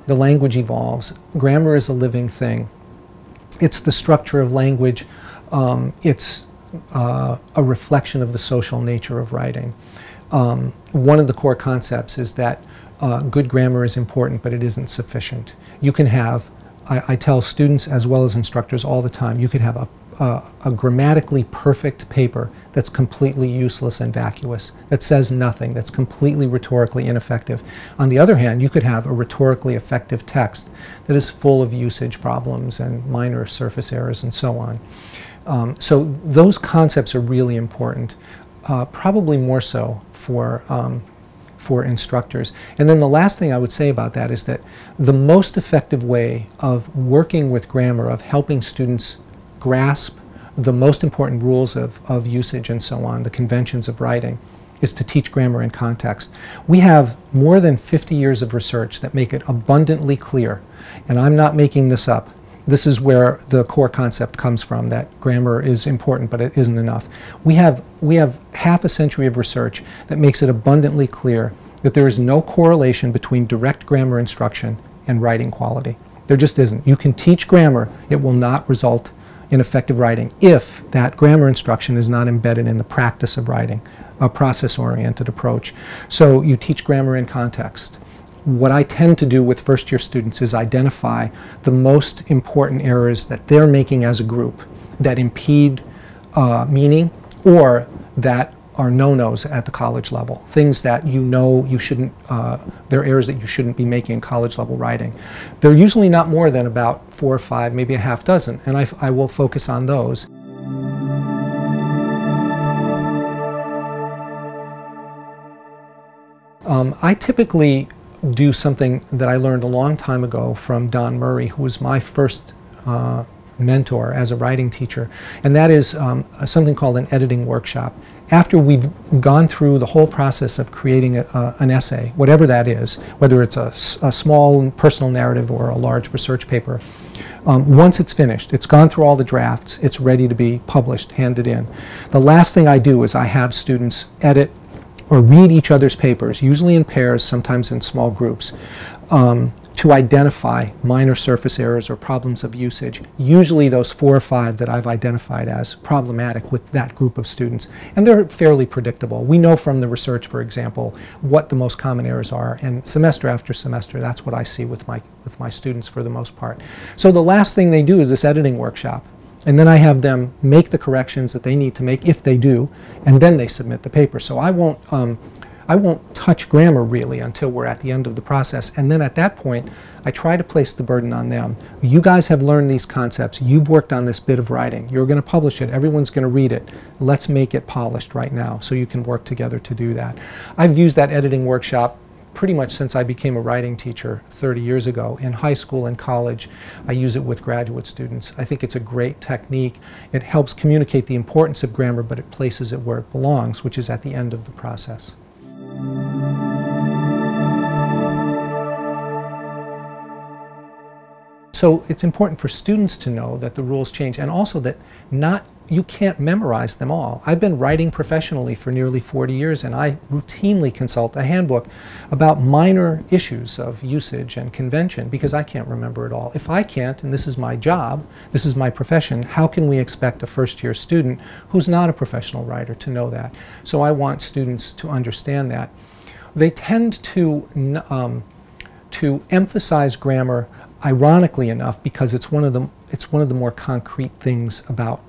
the language evolves. Grammar is a living thing. It's the structure of language. It's a reflection of the social nature of writing. One of the core concepts is that good grammar is important, but it isn't sufficient. You can have, I tell students as well as instructors all the time, you could have a grammatically perfect paper that's completely useless and vacuous, that says nothing, that's completely rhetorically ineffective. On the other hand, you could have a rhetorically effective text that is full of usage problems and minor surface errors and so on. So those concepts are really important, probably more so for instructors. And then the last thing I would say about that is that the most effective way of working with grammar, of helping students grasp the most important rules of usage and so on, the conventions of writing, is to teach grammar in context. We have more than 50 years of research that make it abundantly clear, and I'm not making this up. This is where the core concept comes from, that grammar is important, but it isn't enough. We have half a century of research that makes it abundantly clear that there is no correlation between direct grammar instruction and writing quality. There just isn't. You can teach grammar, it will not result in effective writing if that grammar instruction is not embedded in the practice of writing, a process-oriented approach. So you teach grammar in context. What I tend to do with first-year students is identify the most important errors that they're making as a group that impede meaning, or that are no-nos at the college level. Things that you know you shouldn't, they're errors that you shouldn't be making in college level writing. They're usually not more than about 4 or 5, maybe a half dozen, and I will focus on those. I typically do something that I learned a long time ago from Don Murray, who was my first mentor as a writing teacher, and that is something called an editing workshop. After we've gone through the whole process of creating an essay, whatever that is, whether it's a small personal narrative or a large research paper, once it's finished, it's gone through all the drafts, it's ready to be published, handed in. The last thing I do is I have students edit or read each other's papers, usually in pairs, sometimes in small groups, to identify minor surface errors or problems of usage, usually those 4 or 5 that I've identified as problematic with that group of students. And they're fairly predictable. We know from the research, for example, what the most common errors are, and semester after semester, that's what I see with my students for the most part. So the last thing they do is this editing workshop. And then I have them make the corrections that they need to make, if they do, and then they submit the paper. So I won't touch grammar really until we're at the end of the process. And then at that point, I try to place the burden on them. You guys have learned these concepts. You've worked on this bit of writing. You're going to publish it. Everyone's going to read it. Let's make it polished right now so you can work together to do that. I've used that editing workshop pretty much since I became a writing teacher 30 years ago. In high school and college, I use it with graduate students. I think it's a great technique. It helps communicate the importance of grammar, but it places it where it belongs, which is at the end of the process. So it's important for students to know that the rules change, and also that you can't memorize them all. I've been writing professionally for nearly 40 years, and I routinely consult a handbook about minor issues of usage and convention because I can't remember it all. If I can't, and this is my job, this is my profession, how can we expect a first-year student who's not a professional writer to know that? So I want students to understand that. They tend to emphasize grammar, ironically enough, because it's one of the more concrete things about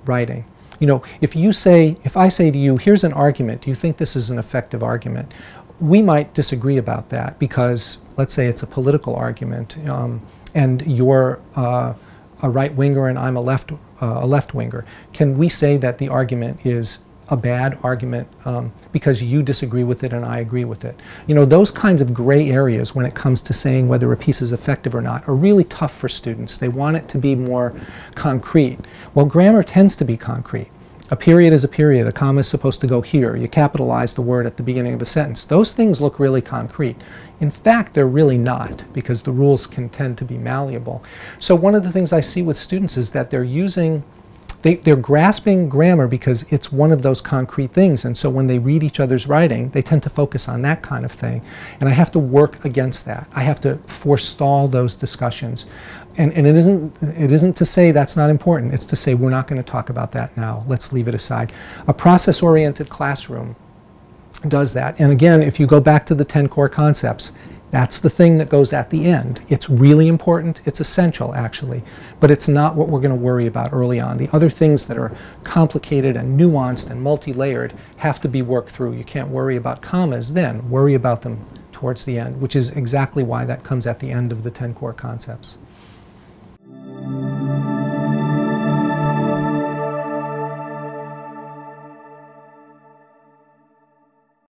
writing. You know, if I say to you, here's an argument, do you think this is an effective argument? We might disagree about that because, let's say it's a political argument, and you're a right-winger and I'm a left-winger. Can we say that the argument is a bad argument because you disagree with it and I agree with it? You know, those kinds of gray areas when it comes to saying whether a piece is effective or not are really tough for students. They want it to be more concrete. Well, grammar tends to be concrete. A period is a period. A comma is supposed to go here. You capitalize the word at the beginning of a sentence. Those things look really concrete. In fact, they're really not, because the rules can tend to be malleable. So one of the things I see with students is that they're using they're grasping grammar because it's one of those concrete things, and so when they read each other's writing, they tend to focus on that kind of thing. And I have to work against that. I have to forestall those discussions. And it isn't to say that's not important. It's to say we're not going to talk about that now. Let's leave it aside. A process-oriented classroom does that. And again, if you go back to the 10 core concepts, that's the thing that goes at the end. It's really important. It's essential, actually. But it's not what we're going to worry about early on. The other things that are complicated and nuanced and multi-layered have to be worked through. You can't worry about commas then. Worry about them towards the end, which is exactly why that comes at the end of the 10 core concepts.